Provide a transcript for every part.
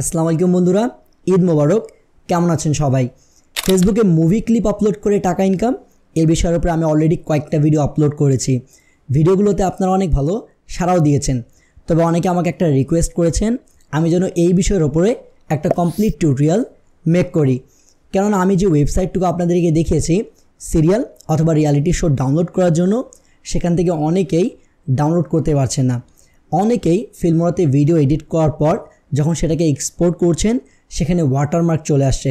আসসালামু আলাইকুম বন্ধুরা, ঈদ মোবারক। কেমন আছেন সবাই? ফেসবুকে মুভি ক্লিপ আপলোড করে টাকা ইনকাম এই বিষয়ের উপরে আমি অলরেডি কয়েকটা ভিডিও আপলোড করেছি। ভিডিওগুলোতে আপনারা অনেক ভালো সাড়াও দিয়েছেন, তবে অনেকে আমাকে একটা রিকোয়েস্ট করেছেন আমি যেন এই বিষয়ের ওপরে একটা কমপ্লিট টিউটোরিয়াল মেক করি। কেননা আমি যে ওয়েবসাইটটুকু আপনাদেরকে দেখিয়েছি সিরিয়াল অথবা রিয়ালিটি শো ডাউনলোড করার জন্য, সেখান থেকে অনেকেই ডাউনলোড করতে পারছেন না। অনেকেই ফিল্মোরাতে ভিডিও এডিট করার পর যখন সেটাকে এক্সপোর্ট করছেন সেখানে ওয়াটারমার্ক চলে আসছে।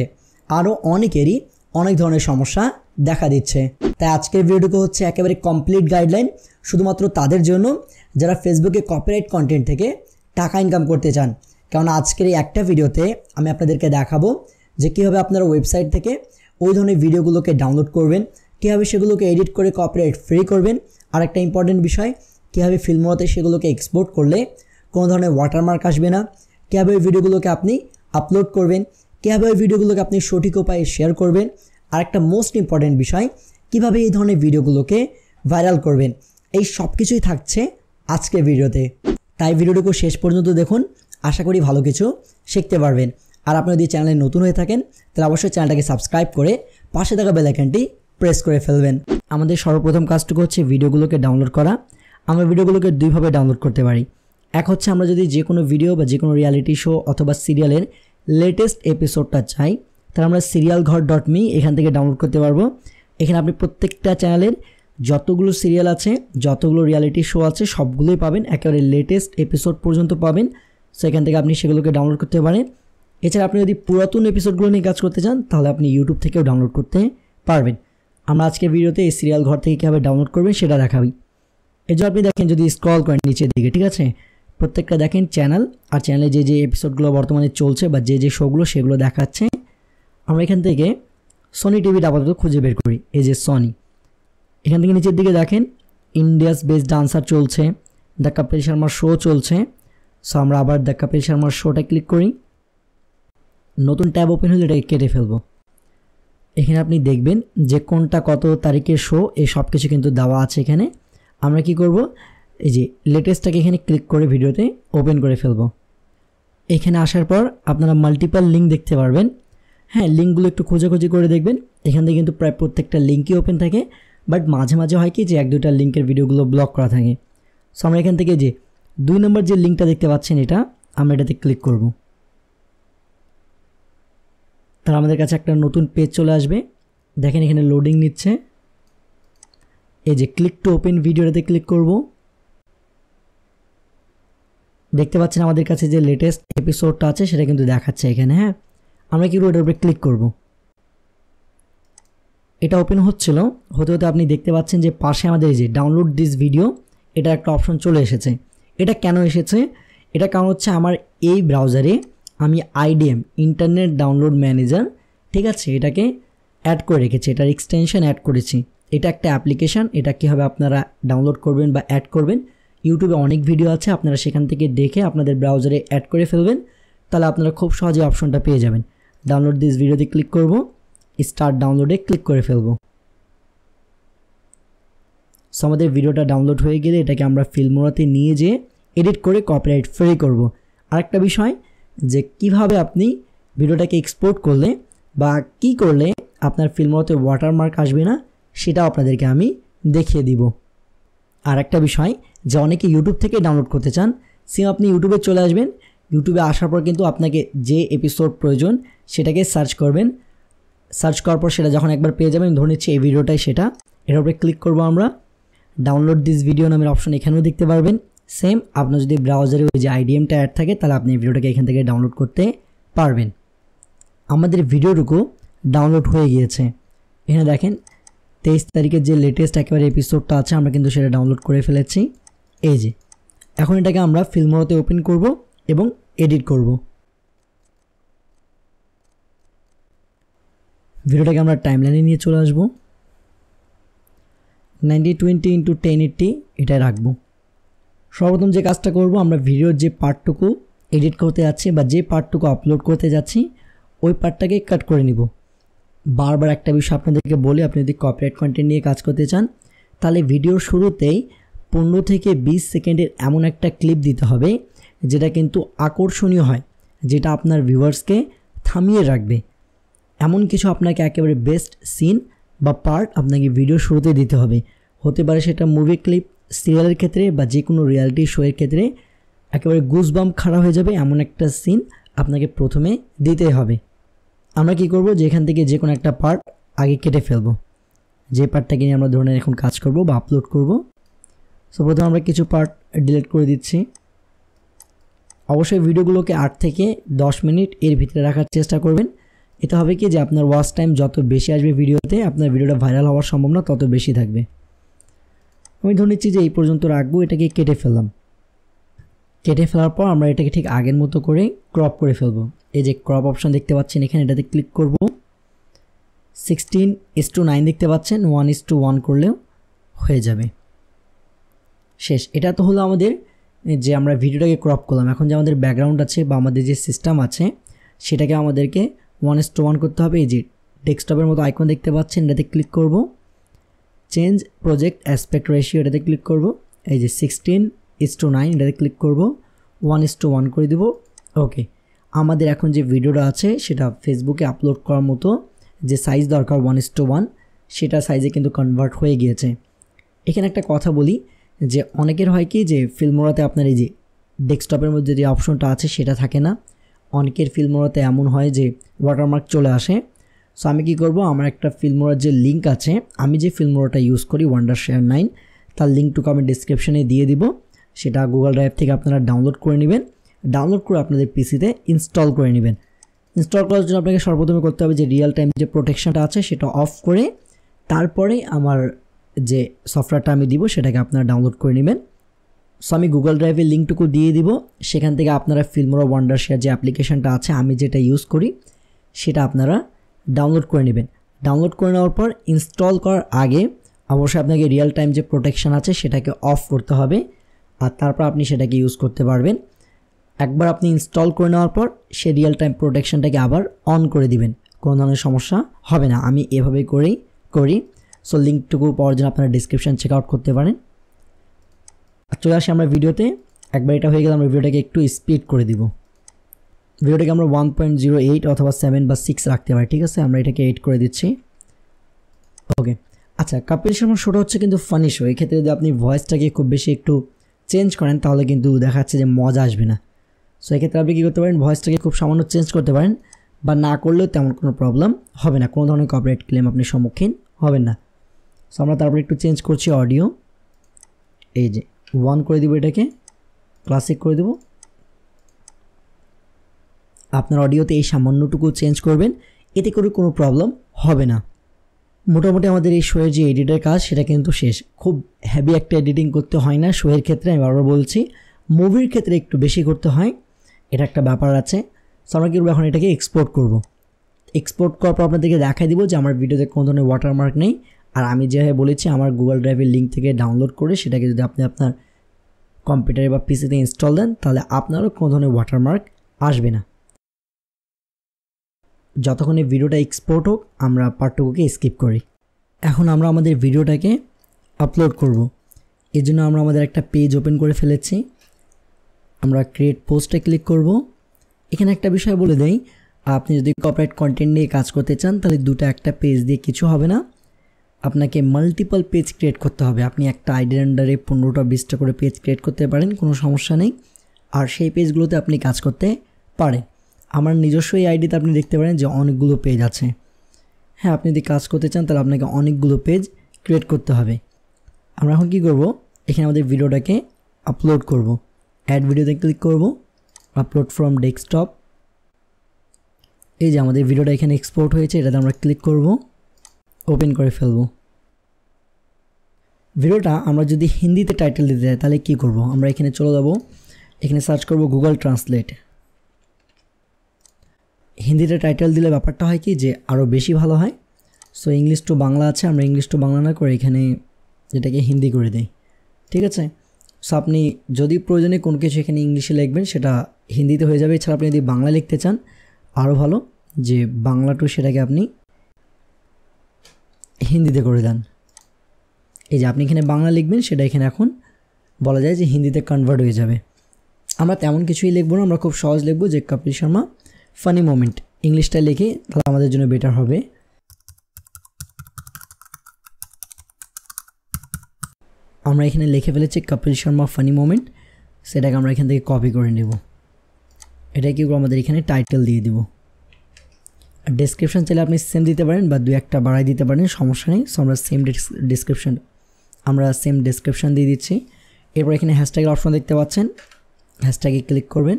আরও অনেকেরই অনেক ধরনের সমস্যা দেখা দিচ্ছে। তাই আজকের ভিডিওটুকু হচ্ছে একেবারে কমপ্লিট গাইডলাইন শুধুমাত্র তাদের জন্য যারা ফেসবুকে কপিরাইট কন্টেন্ট থেকে টাকা ইনকাম করতে চান। কারণ আজকের এই একটা ভিডিওতে আমি আপনাদেরকে দেখাবো যে কীভাবে আপনারা ওয়েবসাইট থেকে ওই ধরনের ভিডিওগুলোকে ডাউনলোড করবেন, কীভাবে সেগুলোকে এডিট করে কপিরাইট ফ্রি করবেন, আর একটা ইম্পর্টেন্ট বিষয় কীভাবে ফিল্মোরাতে সেগুলোকে এক্সপোর্ট করলে কোনো ধরনের ওয়াটারমার্ক আসবে না, কীভাবে ওই ভিডিওগুলোকে আপনি আপলোড করবেন, কীভাবে ওই ভিডিওগুলোকে আপনি সঠিক উপায়ে শেয়ার করবেন, আর একটা মোস্ট ইম্পর্টেন্ট বিষয় কীভাবে এই ধরনের ভিডিওগুলোকে ভাইরাল করবেন। এই সব কিছুই থাকছে আজকের ভিডিওতে। তাই ভিডিওটুকু শেষ পর্যন্ত দেখুন, আশা করি ভালো কিছু শিখতে পারবেন। আর আপনি যদি চ্যানেলে নতুন হয়ে থাকেন তাহলে অবশ্যই চ্যানেলটাকে সাবস্ক্রাইব করে পাশে থাকা বেল আইকনটি প্রেস করে ফেলবেন। আমাদের সর্বপ্রথম কাজটুকু হচ্ছে ভিডিওগুলোকে ডাউনলোড করা। আমরা ভিডিওগুলোকে দুইভাবে ডাউনলোড করতে পারি। এক হচ্ছে আমরা যদি যে কোনো ভিডিও বা যে কোনো রিয়ালিটি শো অথবা সিরিয়ালের লেটেস্ট এপিসোডটা চাই তাহলে আমরা serialghar.me এখান থেকে ডাউনলোড করতে পারবো। এখানে আপনি প্রত্যেকটা চ্যানেলের যতগুলো সিরিয়াল আছে, যতগুলো রিয়ালিটি শো আছে সবগুলোই পাবেন, একেবারে লেটেস্ট এপিসোড পর্যন্ত পাবেন। সো এখান থেকে আপনি সেগুলোকে ডাউনলোড করতে পারেন। এছাড়া আপনি যদি পুরাতন এপিসোডগুলো নিয়ে কাজ করতে চান তাহলে আপনি ইউটিউব থেকেও ডাউনলোড করতে পারবেন। আমরা আজকের ভিডিওতে এই সিরিয়াল ঘর থেকে কীভাবে ডাউনলোড করবেন সেটা দেখাবি। এই যে আপনি দেখেন যদি স্ক্রল করেন নিচের দিকে, ঠিক আছে, প্রত্যেকটা দেখেন চ্যানেল, আর চ্যানেলে যে যে এপিসোডগুলো বর্তমানে চলছে বা যে যে শোগুলো সেগুলো দেখাচ্ছে। আমরা এখান থেকে সনি টিভিটা আপাতত খুঁজে বের করি। এই যে সনি, এখান থেকে নিচের দিকে দেখেন ইন্ডিয়াস বেস্ট ডান্সার চলছে, দ্য কপিল শর্মা শো চলছে। সো আমরা আবার দ্য কপিল শর্মার শোটা ক্লিক করি। নতুন ট্যাব ওপেন হলে এটাকে কেটে ফেলবো। এখানে আপনি দেখবেন যে কোনটা কত তারিখের শো, এই সব কিছু কিন্তু দেওয়া আছে এখানে। আমরা কি করব, এই যে লেটেস্টটাকে এখানে ক্লিক করে ভিডিওতে ওপেন করে ফেলবো। এখানে আসার পর আপনারা মাল্টিপল লিঙ্ক দেখতে পারবেন। হ্যাঁ, লিঙ্কগুলো একটু খোঁজাখুঁজি করে দেখবেন। এখান থেকে কিন্তু প্রায় প্রত্যেকটা লিঙ্কই ওপেন থাকে, বাট মাঝে মাঝে হয় কি যে এক দুইটা লিঙ্কের ভিডিওগুলো ব্লক করা থাকে। সো আমরা এখান থেকে যে 2 নম্বর যে লিঙ্কটা দেখতে পাচ্ছেন এটা, আমরা এটাতে ক্লিক করব। তাহলে আমাদের কাছে একটা নতুন পেজ চলে আসবে। দেখেন এখানে লোডিং নিচ্ছে। এই যে ক্লিক টু ওপেন ভিডিওটাতে ক্লিক করব। দেখতে পাচ্ছেন আমাদের কাছে যে লেটেস্ট এপিসোডটা আছে সেটা কিন্তু দেখাচ্ছে এখানে। হ্যাঁ, আমরা কি এটার উপরে ক্লিক করব। এটা ওপেন হচ্ছিল, হতে হতে আপনি দেখতে পাচ্ছেন যে পাশে আমাদের এই যে ডাউনলোড দিস ভিডিও এটা একটা অপশন চলে এসেছে। এটা কেন এসেছে? এটা কারণ হচ্ছে আমার এই ব্রাউজারে আমি IDM ইন্টারনেট ডাউনলোড ম্যানেজার, ঠিক আছে, এটাকে অ্যাড করে রেখেছি, এটার এক্সটেনশন অ্যাড করেছি। এটা একটা অ্যাপ্লিকেশান, এটা কীভাবে আপনারা ডাউনলোড করবেন বা অ্যাড করবেন, ইউটিউবে অনেক ভিডিও আছে, আপনারা সেখান থেকে দেখে আপনাদের ব্রাউজারে অ্যাড করে ফেলবেন। তাহলে আপনারা খুব সহজে অপশনটা পেয়ে যাবেন। ডাউনলোড দিস ভিডিওতে ক্লিক করব, স্টার্ট ডাউনলোডে ক্লিক করে ফেলবো। সো আমাদের ভিডিওটা ডাউনলোড হয়ে গেলে এটাকে আমরা ফিল্মোরাতে নিয়ে যেয়ে এডিট করে কপিরাইট ফ্রি করব। আরেকটা বিষয় যে কিভাবে আপনি ভিডিওটাকে এক্সপোর্ট করলে বা কি করলে আপনার ফিল্মোরাতে ওয়াটারমার্ক আসবে না সেটাও আপনাদেরকে আমি দেখিয়ে দিব। আর একটা বিষয় যে অনেকে ইউটিউব থেকে ডাউনলোড করতে চান, সেম আপনি ইউটিউবে চলে আসবেন। ইউটিউবে আসার পর কিন্তু আপনাকে যে এপিসোড প্রয়োজন সেটাকে সার্চ করবেন। সার্চ করার পর সেটা যখন একবার পেয়ে যাবেন, ধরে নিচ্ছি এই ভিডিওটাই সেটা, এর উপরে ক্লিক করব আমরা। ডাউনলোড দিস ভিডিও নামের অপশন এখানেও দেখতে পারবেন। সেম আপনার যদি ব্রাউজারে ওই যে IDMটা অ্যাড থাকে তাহলে আপনি এই ভিডিওটাকে এখান থেকে ডাউনলোড করতে পারবেন। আমাদের ভিডিওটুকু ডাউনলোড হয়ে গিয়েছে। এখানে দেখেন 23 তারিখের যে লেটেস্ট একেবারে এপিসোডটা আছে আমরা কিন্তু সেটা ডাউনলোড করে ফেলেছি। এই যে এখন এটাকে আমরা ফিল্মোরাতে ওপেন করব এবং এডিট করব। ভিডিওটাকে আমরা টাইমলাইনে নিয়ে চলে আসবো। 9020x1080 এটা রাখবো। সর্বপ্রথম যে কাজটা করব, আমরা ভিডিওর যে পার্টটুকু এডিট করতে যাচ্ছি বা যে পার্টটুকু আপলোড করতে যাচ্ছি ওই পার্টটাকে কাট করে নিব। বারবার একটা বিষয় আপনাদেরকে বলি, আপনি যদি কপিরাইট কন্টেন্ট নিয়ে কাজ করতে চান তাহলে ভিডিওর শুরুতেই 15 থেকে 20 সেকেন্ডের এমন একটা ক্লিপ দিতে হবে যেটা কিন্তু আকর্ষণীয় হয়, যেটা আপনার ভিউয়ার্সকে থামিয়ে রাখবে। এমন কিছু আপনাকে একেবারে বেস্ট সিন বা পার্ট আপনাকে ভিডিও শুরুতে দিতে হবে। হতে পারে সেটা মুভি ক্লিপ, সিরিয়ালের ক্ষেত্রে বা যে কোনো রিয়ালিটি শোয়ের ক্ষেত্রে একেবারে গুজবাম্প খাড়া হয়ে যাবে এমন একটা সিন আপনাকে প্রথমে দিতে হবে। আমরা কি করব, যে এখান থেকে যে কোনো একটা পার্ট আগে কেটে ফেলবো, যে পার্টটাকে নিয়ে আমরা ধরনের এখন কাজ করব বা আপলোড করব। সো প্রথমে আমরা কিছু পার্ট ডিলিট করে দিচ্ছি। অবশ্যই ভিডিওগুলোকে 8 থেকে 10 মিনিট এর ভিতরে রাখার চেষ্টা করবেন। এতে হবে কি যে আপনার ওয়াচ টাইম যত বেশি আসবে ভিডিওতে, আপনার ভিডিওটা ভাইরাল হওয়ার সম্ভাবনা তত বেশি থাকবে। আমি ধরে নিচ্ছি যে এই পর্যন্ত রাখবো, এটাকে কেটে ফেললাম। কেটে ফেলার পর আমরা এটাকে ঠিক আগের মতো করে ক্রপ করে ফেলবো। এই যে ক্রপ অপশন দেখতে পাচ্ছেন এখানে, এটাতে ক্লিক করব। 16:9 দেখতে পাচ্ছেন, 1:1 করলেও হয়ে যাবে। শেষ। এটা তো হলো আমাদের যে আমরা ভিডিওটাকে ক্রপ করলাম। এখন যে আমাদের ব্যাকগ্রাউন্ড আছে বা আমাদের যে সিস্টেম আছে সেটাকে আমাদেরকে 1:1 করতে হবে। এই যে ডেস্কটপের মতো আইকন দেখতে পাচ্ছেন, এটাতে ক্লিক করব। চেঞ্জ প্রজেক্ট অ্যাসপেক্ট রেশিও, এটাতে ক্লিক করব। এই যে 16:9 এটাতে ক্লিক করব, 1:1 করে দেব। ওকে, আমাদের এখন যে ভিডিওটা আছে সেটা ফেসবুকে আপলোড করার মতো যে সাইজ দরকার 1:1 সেটা সাইজে কিন্তু কনভার্ট হয়ে গিয়েছে। এখানে একটা কথা বলি যে অনেকের হয় কি যে ফিল্মোরাতে আপনার এই যে ডেস্কটপের মধ্যে যে অপশনটা আছে সেটা থাকে না। অনেকের ফিল্মোরাতে এমন হয় যে ওয়াটারমার্ক চলে আসে। সো আমি কি করব, আমার একটা ফিল্মোরার যে লিঙ্ক আছে, আমি যে ফিল্মোরাটা ইউজ করি ওয়ান্ডারশেয়ার 9, তার লিঙ্কটুকু আমি ডিসক্রিপশনে দিয়ে দিব। সেটা গুগল ড্রাইভ থেকে আপনারা ডাউনলোড করে নেবেন। ডাউনলোড করে আপনাদের পিসিতে ইনস্টল করে নেবেন। ইনস্টল করার জন্য আপনাকে সর্বপ্রথমে করতে হবে যে রিয়েল টাইম যে প্রোটেকশনটা আছে সেটা অফ করে তারপরে আমার যে সফটওয়্যারটা আমি দিব সেটাকে আপনারা ডাউনলোড করে নেবেন। সো আমি গুগল ড্রাইভের লিঙ্কটুকু দিয়ে দিব, সেখান থেকে আপনারা ফিল্মোরা ওয়ান্ডারশেয়ার যে অ্যাপ্লিকেশনটা আছে আমি যেটা ইউজ করি সেটা আপনারা ডাউনলোড করে নেবেন। ডাউনলোড করে নেওয়ার পর ইনস্টল করার আগে অবশ্যই আপনাকে রিয়েল টাইম যে প্রোটেকশন আছে সেটাকে অফ করতে হবে, আর তারপর আপনি সেটাকে ইউজ করতে পারবেন। একবার আপনি ইনস্টল করে নেওয়ার পর সে রিয়েল টাইম প্রোটেকশনটাকে আবার অন করে দিবেন, কোনো ধরনের সমস্যা হবে না। আমি এভাবেই করি। সো লিঙ্কটুকু পাওয়ার জন্য আপনারা ডিসক্রিপশন চেক আউট করতে পারেন। চলে আসি আমরা ভিডিওতে। একবার এটা হয়ে গেলে আমরা ভিডিওটাকে একটু স্পিড করে দিব। ভিডিওটাকে আমরা 1.08 অথবা 7 বা 6 রাখতে পারি, ঠিক আছে? আমরা এটাকে 8 করে দিচ্ছি। ওকে, আচ্ছা, কপিল শর্মা শোটা হচ্ছে কিন্তু ফানি শো। এক্ষেত্রে যদি আপনি ভয়েসটাকে খুব বেশি একটু চেঞ্জ করেন তাহলে কিন্তু দেখা যাচ্ছে যে মজা আসবে না। সো এক্ষেত্রে আপনি কী করতে পারেন, ভয়েসটাকে খুব সামান্য চেঞ্জ করতে পারেন, বা না করলেও তেমন কোনো প্রবলেম হবে না, কোনো ধরনের কপিরাইট ক্লেম আপনি সম্মুখীন হবেন না। সো আমরা তারপরে একটু চেঞ্জ করছি অডিও। এই যে 1 করে দিব, এটাকে ক্লাসিক করে দেব। আপনার অডিওতে এই সামান্যটুকু চেঞ্জ করবেন, এতে করে কোনো প্রবলেম হবে না। মোটামুটি আমাদের এই শোয়ের যে এডিটের কাজ সেটা কিন্তু শেষ। খুব হেভি একটা এডিটিং করতে হয় না শোয়ের ক্ষেত্রে, আমি বারবার বলছি। মুভির ক্ষেত্রে একটু বেশি করতে হয়, এটা একটা ব্যাপার আছে। সো আমরা কী করবো, এখন এটাকে এক্সপোর্ট করব। এক্সপোর্ট করার পর আপনাদেরকে দেখাই দিব যে আমার ভিডিওতে কোনো ধরনের ওয়াটারমার্ক নেই। আর আমি যেভাবে বলেছি আমার গুগল ড্রাইভের লিঙ্ক থেকে ডাউনলোড করে সেটাকে যদি আপনি আপনার কম্পিউটারে বা পিসিতে ইনস্টল দেন তাহলে আপনারও কোনো ধরনের ওয়াটারমার্ক আসবে না। যতক্ষণ এই ভিডিওটা এক্সপোর্ট হোক আমরা পার্টটুকুকে স্কিপ করি। এখন আমরা আমাদের ভিডিওটাকে আপলোড করব। এই জন্য আমরা আমাদের একটা পেজ ওপেন করে ফেলেছি। আমরা ক্রিয়েট পোস্টে ক্লিক করব। এখানে একটা বিষয় বলে দেই, আপনি যদি কপিরাইট কন্টেন্ট নিয়ে কাজ করতে চান তাহলে দুটো একটা পেজ দিয়ে কিছু হবে না, আপনাকে মাল্টিপল পেজ ক্রিয়েট করতে হবে। আপনি একটা আইডির আন্ডারে 15টা 20টা করে পেজ ক্রিয়েট করতে পারেন, কোনো সমস্যা নেই। আর সেই পেজগুলোতে আপনি কাজ করতে পারেন। আমার নিজস্ব এই আইডিতে আপনি দেখতে পারেন যে অনেকগুলো পেজ আছে। হ্যাঁ, আপনি যদি কাজ করতে চান তাহলে আপনাকে অনেকগুলো পেজ ক্রিয়েট করতে হবে। আমরা এখন কি করব, এখানে আমাদের ভিডিওটাকে আপলোড করব। অ্যাড ভিডিওতে ক্লিক করব, আপলোড ফ্রম ডেস্কটপ। এই যে আমাদের ভিডিওটা এখানে এক্সপোর্ট হয়েছে, এটাতে আমরা ক্লিক করব, ওপেন করে ফেলব। ভিডিওটা আমরা যদি হিন্দিতে টাইটেল দিতে চাই তাহলে কি করব, আমরা এখানে চলে যাব, এখানে সার্চ করব গুগল ট্রান্সলেট। হিন্দিতে টাইটেল দিলে ব্যাপারটা হয় কি যে আরও বেশি ভালো হয়। সো ইংলিশ টু বাংলা আছে, আমরা ইংলিশ টু বাংলা না করে এখানে এটাকে হিন্দি করে দিই, ঠিক আছে? সো আপনি যদি প্রয়োজনে কোনো কিছু এখানে ইংলিশে লিখবেন সেটা হিন্দিতে হয়ে যাবে। এছাড়া আপনি যদি বাংলা লিখতে চান আরও ভালো, যে বাংলা টু সেটাকে আপনি হিন্দিতে করে দেন। এই যে আপনি এখানে বাংলা লিখবেন সেটা এখানে এখন বলা যায় যে হিন্দিতে কনভার্ট হয়ে যাবে। আমরা তেমন কিছুই লিখবো না, আমরা খুব সহজ লিখবো যে কপিল শর্মা ফানি মোমেন্ট, ইংলিশটা লিখি তাহলে আমাদের জন্য বেটার হবে। আমরা এখানে লিখে ফেলেছি কপিল শর্মা ফানি মোমেন্ট, সেটাকে আমরা এখান থেকে কপি করে নেব। এটা কি আমাদের এখানে টাইটেল দিয়ে দিব। আর ডেসক্রিপশন চাইলে আপনি সেম দিতে পারেন বা দু একটা বাড়াই দিতে পারেন, সমস্যা নেই। সো আমরা সেম ডেসক্রিপশন দিয়ে দিচ্ছি। এরপর এখানে হ্যাশট্যাগের অপশন দেখতে পাচ্ছেন, হ্যাশট্যাগে ক্লিক করবেন।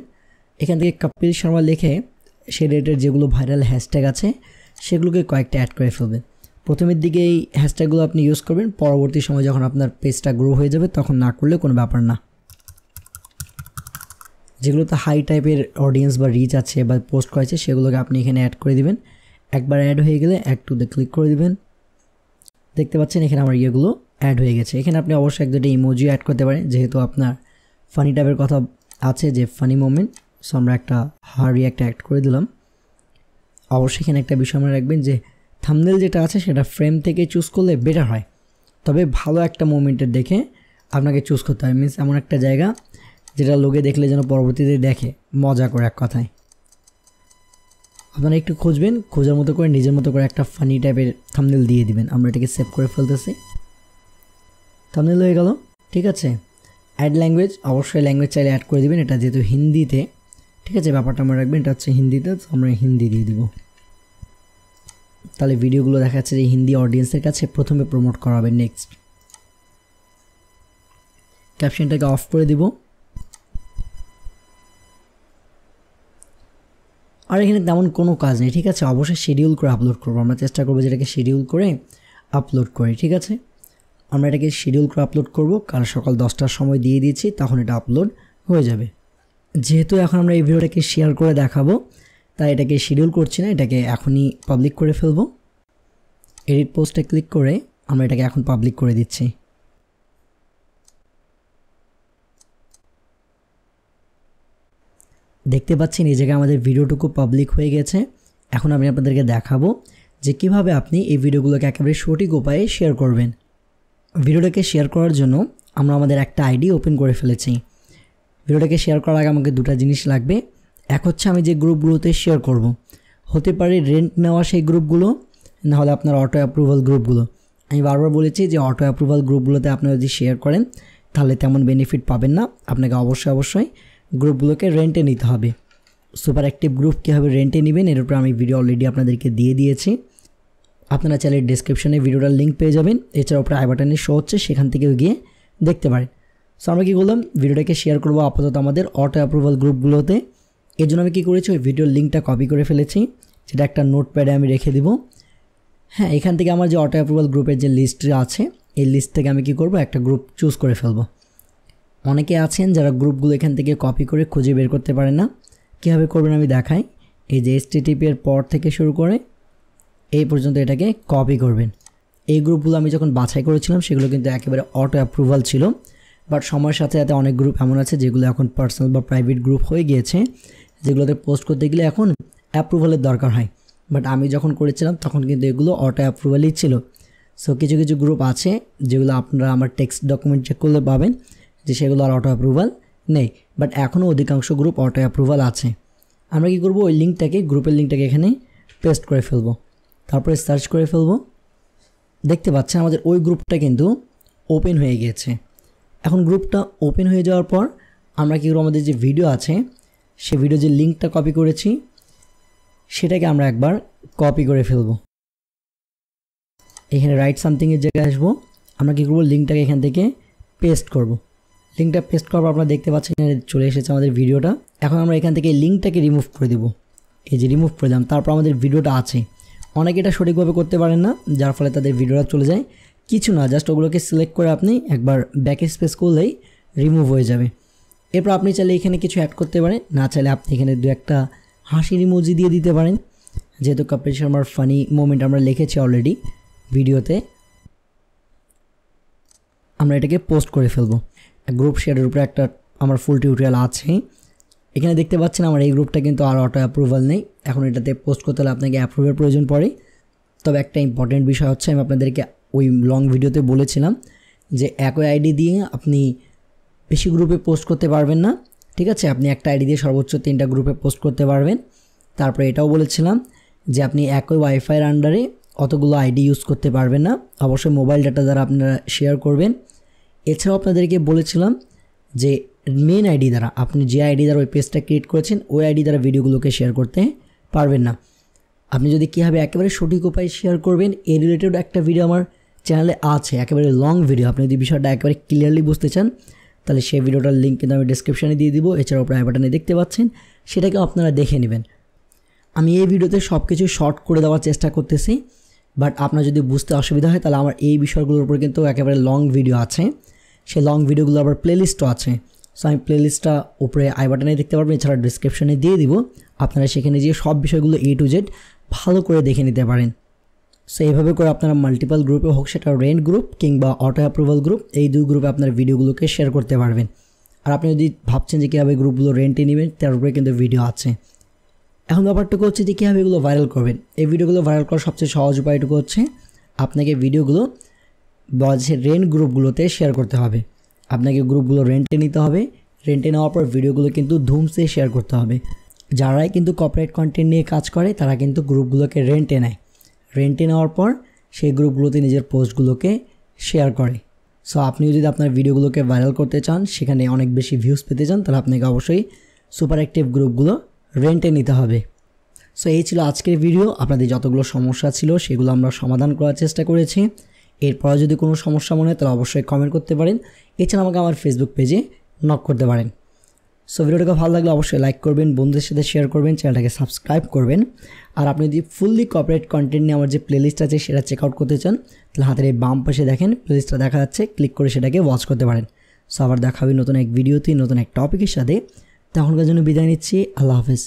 এখান থেকে কপিল শর্মা লিখে সেই রেটের যেগুলো ভাইরাল হ্যাশট্যাগ আছে সেগুলোকে কয়েকটা অ্যাড করে ফেলবেন। প্রথমের দিকে এই হ্যাশট্যাগুলো আপনি ইউজ করবেন, পরবর্তী সময় যখন আপনার পেজটা গ্রো হয়ে যাবে তখন না করলে কোনো ব্যাপার না। যেগুলোতে হাই টাইপের অডিয়েন্স বা রিচ আছে বা পোস্ট করেছে সেগুলোকে আপনি এখানে অ্যাড করে দিবেন। একবার অ্যাড হয়ে গেলে অ্যাড টু দ্য ক্লিক করে দিবেন। দেখতে পাচ্ছেন এখানে আমার ইয়েগুলো অ্যাড হয়ে গেছে। এখানে আপনি অবশ্যই এক দুটো ইমোজি অ্যাড করতে পারেন, যেহেতু আপনার ফানি টাইপের কথা আছে যে ফানি মোমেন্ট। সো আমরা একটা রিঅ্যাক্ট অ্যাড করে দিলাম। অবশ্যই এখানে একটা বিষয় মনে রাখবেন যে থাম্বনেল যেটা আছে সেটা ফ্রেম থেকে চুজ করলে বেটার হয়, তবে ভালো একটা মোমেন্টের দেখে আপনাকে চুজ করতে হয়। মিনস এমন একটা জায়গা যেটা লোকে দেখলে যেন পরবর্তীতে দেখে মজা করে, এক কথায়। আপনারা একটু খুঁজবেন, খোঁজার মতো করে নিজের মতো করে একটা ফানি টাইপের থাম্বনেল দিয়ে দিবেন। আমরা এটাকে সেভ করে ফেলতেছি, থাম্বনেল হয়ে গেল। ঠিক আছে, অ্যাড ল্যাঙ্গুয়েজ, অবশ্যই ল্যাঙ্গুয়েজ চাইলে অ্যাড করে দিবেন। এটা যেহেতু হিন্দিতে, ঠিক আছে, ব্যাপারটা আমরা রাখবেন এটা হচ্ছে হিন্দিতে, তো আমরা হিন্দি দিয়ে দিব। তাহলে ভিডিওগুলো দেখা যাচ্ছে যে হিন্দি অডিয়েন্সের কাছে প্রথমে প্রমোট করা হবে। নেক্সট, ক্যাপশনটাকে অফ করে দিব। আর এখানে তেমন কোনো কাজ নেই, ঠিক আছে। অবশ্যই শিডিউল করে আপলোড করবো, আমরা চেষ্টা করবো যেটাকে শিডিউল করে আপলোড করি। ঠিক আছে, আমরা এটাকে শিডিউল করে আপলোড করব, কাল সকাল 10টার সময় দিয়ে দিয়েছি, তখন এটা আপলোড হয়ে যাবে। যেহেতু এখন আমরা এই ভিডিওটাকে শেয়ার করে দেখাবো, তাই এটাকে শিডিউল করছি না, এটাকে এখনই পাবলিক করে ফেলবো। এডিট পোস্টে ক্লিক করে আমরা এটাকে এখন পাবলিক করে দিচ্ছি। দেখতে পাচ্ছেন এই জায়গায় আমাদের ভিডিওটুকু পাবলিক হয়ে গেছে। এখন আমি আপনাদেরকে দেখাবো যে কিভাবে আপনি এই ভিডিওগুলোকে একেবারে সঠিক উপায়ে শেয়ার করবেন। ভিডিওটাকে শেয়ার করার জন্য আমরা আমাদের একটা আইডি ওপেন করে ফেলেছি। ভিডিওটাকে শেয়ার করার আগে আমাকে দুটো জিনিস লাগবে। এক হচ্ছে আমি যে গ্রুপগুলোতে শেয়ার করব, হতে পারে রেন্ট নেওয়া সেই গ্রুপগুলো, না হলে আপনার অটো অ্যাপ্রুভাল গ্রুপগুলো। আমি বারবার বলেছি যে অটো অ্যাপ্রুভাল গ্রুপগুলোতে আপনারা যদি শেয়ার করেন তাহলে তেমন বেনিফিট পাবেন না, আপনাকে অবশ্যই গ্রুপগুলোকে রেন্টে নিতে হবে। সুপার অ্যাক্টিভ গ্রুপ কীভাবে রেন্টে নেবেন এর উপরে আমি ভিডিও অলরেডি আপনাদেরকে দিয়ে দিয়েছি। আপনারা চাইলে ডিসক্রিপশনে ভিডিওটার লিঙ্ক পেয়ে যাবেন, এছাড়াও উপরে আই বাটনে শো হচ্ছে, সেখান থেকেও গিয়ে দেখতে পারেন। সো আমরা কী করলাম, ভিডিওটাকে শেয়ার করবো আপাতত আমাদের অটো অ্যাপ্রুভাল গ্রুপগুলোতে। এর জন্য আমি কী করেছি, ওই ভিডিওর লিঙ্কটা কপি করে ফেলেছি, যেটা একটা নোটপ্যাডে আমি রেখে দিব। হ্যাঁ, এখান থেকে আমার যে অটো অ্যাপ্রুভাল গ্রুপের যে লিস্টটা আছে, এই লিস্ট থেকে আমি কী করব, একটা গ্রুপ চুজ করে ফেলবো। অনেকে আছেন যারা গ্রুপগুলো এখান থেকে কপি করে খুঁজে বের করতে পারেন না, কীভাবে করবেন আমি দেখাই। এই যে HTTP এর পর থেকে শুরু করে এই পর্যন্ত এটাকে কপি করবেন। এই গ্রুপগুলো আমি যখন বাছাই করেছিলাম সেগুলো কিন্তু একেবারে অটো অ্যাপ্রুভাল ছিল, বাট সময়ের সাথে সাথে অনেক গ্রুপ এমন আছে যেগুলো এখন পার্সোনাল বা প্রাইভেট গ্রুপ হয়ে গিয়েছে, যেগুলোতে পোস্ট করতে গেলে এখন অ্যাপ্রুভালের দরকার হয়। বাট আমি যখন করেছিলাম তখন কিন্তু এগুলো অটো অ্যাপ্রুভালই ছিল। সো কিছু কিছু গ্রুপ আছে যেগুলো আপনারা আমার টেক্সট ডকুমেন্ট চেক করলে পাবেন যে সেগুলো আর অটো অ্যাপ্রুভাল নেই, বাট এখনও অধিকাংশ গ্রুপ অটো অ্যাপ্রুভাল আছে। আমরা কী করব, ওই লিঙ্কটাকে, গ্রুপের লিঙ্কটাকে এখানে পেস্ট করে ফেলবো, তারপরে সার্চ করে ফেলবো। দেখতে পাচ্ছেন আমাদের ওই গ্রুপটা কিন্তু ওপেন হয়ে গিয়েছে। এখন গ্রুপটা ওপেন হয়ে যাওয়ার পর আমরা কী করব, আমাদের যে ভিডিও আছে সে ভিডিও যে লিঙ্কটা কপি করেছি সেটাকে আমরা একবার কপি করে ফেলবো। এখানে রাইট সামথিংয়ের জায়গায় আসবো, আমরা কী করবো, লিঙ্কটাকে এখান থেকে পেস্ট করব। লিঙ্কটা পেস্ট করার পর আপনারা দেখতে পাচ্ছেন চলে এসেছে আমাদের ভিডিওটা। এখন আমরা এখান থেকে লিঙ্কটাকে রিমুভ করে দেবো। এই যে রিমুভ করে দিলাম, তারপর আমাদের ভিডিওটা আছে। অনেকে এটা সঠিকভাবে করতে পারেন না, যার ফলে তাদের ভিডিওটা চলে যায়। কিছু না, জাস্ট ওগুলোকে সিলেক্ট করে আপনি একবার ব্যাক স্পেস করলেই রিমুভ হয়ে যাবে। এরপর আপনি চাইলে এখানে কিছু অ্যাড করতে পারেন, না চাইলে আপনি এখানে দু একটা হাসির ইমোজি দিয়ে দিতে পারেন। যেহেতু কপিল শর্মার ফানি মোমেন্ট আমরা লিখেছি অলরেডি ভিডিওতে, আমরা এটাকে পোস্ট করে ফেলবো। গ্রুপ শেয়ারের উপরে একটা আমার ফুল টিউটোরিয়াল আছে। এখানে দেখতে পাচ্ছেন আমার এই গ্রুপটা কিন্তু আর অটো অ্যাপ্রুভাল নেই। এখন এটাতে পোস্ট করতে হলে আপনাকে অ্যাপ্রুভের প্রয়োজন পড়ে। তবে একটা ইম্পর্টেন্ট বিষয় হচ্ছে, আমি আপনাদেরকে ওই লং ভিডিওতে বলেছিলাম যে একই আইডি দিয়ে আপনি বেশি গ্রুপে পোস্ট করতে পারবেন না, ঠিক আছে, আপনি একটা আইডি দিয়ে সর্বোচ্চ 3টা গ্রুপে পোস্ট করতে পারবেন। তারপরে এটাও বলেছিলাম যে আপনি একই ওয়াইফাইয়ের আন্ডারে অতগুলো আইডি ইউজ করতে পারবেন না, অবশ্যই মোবাইল ডাটা দ্বারা আপনারা শেয়ার করবেন। এছাড়াও আপনাদেরকে বলেছিলাম যে মেন আইডি দ্বারা, আপনি যে আইডি দ্বারা ওই পেজটা ক্রিয়েট করেছেন ওই আইডি দ্বারা ভিডিওগুলোকে শেয়ার করতে পারবেন না। আপনি যদি কীভাবে একেবারে সঠিক উপায়ে শেয়ার করবেন এই রিলেটেড একটা ভিডিও আমার চ্যানেলে আছে, একেবারে লং ভিডিও। আপনি যদি বিষয়টা একেবারে ক্লিয়ারলি বুঝতে চান তাহলে সেই ভিডিওটার লিঙ্ক কিন্তু আমি ডেসক্রিপশানে দিয়ে দিব, এছাড়াও আই বাটনে দেখতে পাচ্ছেন, সেটাকেও আপনারা দেখে নেবেন। আমি এই ভিডিওতে সব কিছু শর্ট করে দেওয়ার চেষ্টা করতেছি, বাট আপনার যদি বুঝতে অসুবিধা হয় তাহলে আমার এই বিষয়গুলোর উপর কিন্তু একেবারে লং ভিডিও আছে, সেই লং ভিডিওগুলো আবার প্লেলিস্টও আছে। সো আমি প্লেলিস্টটা উপরে আই বাটনে দেখতে পারবেন, এছাড়া ডিসক্রিপশানে দিয়ে দিব, আপনারা সেখানে গিয়ে সব বিষয়গুলো A to Z ভালো করে দেখে নিতে পারেন। সো এইভাবে করে আপনারা মাল্টিপল গ্রুপে হোক, সেটা রেন্ট গ্রুপ কিংবা অটো অ্যাপ্রুভাল গ্রুপ, এই দুই গ্রুপে আপনার ভিডিওগুলোকে শেয়ার করতে পারবেন। আর আপনি যদি ভাবছেন যে কীভাবে গ্রুপগুলো রেন্টে নেবেন তার উপরে কিন্তু ভিডিও আছে। এখন ব্যাপারটুকু হচ্ছে যে কীভাবে এগুলো ভাইরাল করবেন। এই ভিডিওগুলো ভাইরাল করার সবচেয়ে সহজ উপায়টুকু হচ্ছে আপনাকে ভিডিওগুলো যে রেন্ট গ্রুপগুলোতে শেয়ার করতে হবে। আপনাকে গ্রুপগুলো রেন্টে নিতে হবে, রেন্টে নেওয়ার পর ভিডিওগুলো কিন্তু ধুমসে শেয়ার করতে হবে। যারাই কিন্তু কপিরাইট কন্টেন্ট নিয়ে কাজ করে তারা কিন্তু গ্রুপগুলোকে রেন্টে নেয়, রেন্টে নেওয়ার পর সেই গ্রুপগুলোতে নিজের পোস্টগুলোকে শেয়ার করে। সো আপনি যদি আপনার ভিডিওগুলোকে ভাইরাল করতে চান, সেখানে অনেক বেশি ভিউজ পেতে চান, তাহলে আপনাকে অবশ্যই সুপার অ্যাক্টিভ গ্রুপগুলো রেন্টে নিতে হবে। সো এই ছিল আজকের ভিডিও। আপনাদের যতগুলো সমস্যা ছিল সেগুলো আমরা সমাধান করার চেষ্টা করেছি। এরপরে যদি কোনো সমস্যা মনে হয় তাহলে অবশ্যই কমেন্ট করতে পারেন, এছাড়া আমাকে আমার ফেসবুক পেজে নক করতে পারেন। সো ভিডিওটাকে ভালো লাগলে অবশ্যই লাইক করবেন, বন্ধুদের সাথে শেয়ার করবেন, চ্যানেলটাকে সাবস্ক্রাইব করবেন। আর আপনি যদি ফুললি কপিরাইট কন্টেন্ট নিয়ে আমার যে প্লেলিস্ট আছে সেটা চেক আউট করতে চান তাহলে হাতের এই বাম পাশে দেখেন প্লেলিস্টটা দেখা যাচ্ছে, ক্লিক করে সেটাকে ওয়াচ করতে পারেন। সো আবার দেখা হবে নতুন এক ভিডিওতে নতুন এক টপিকের সাথে। তখনকার জন্য বিদায় নিচ্ছি, আল্লাহ হাফেজ।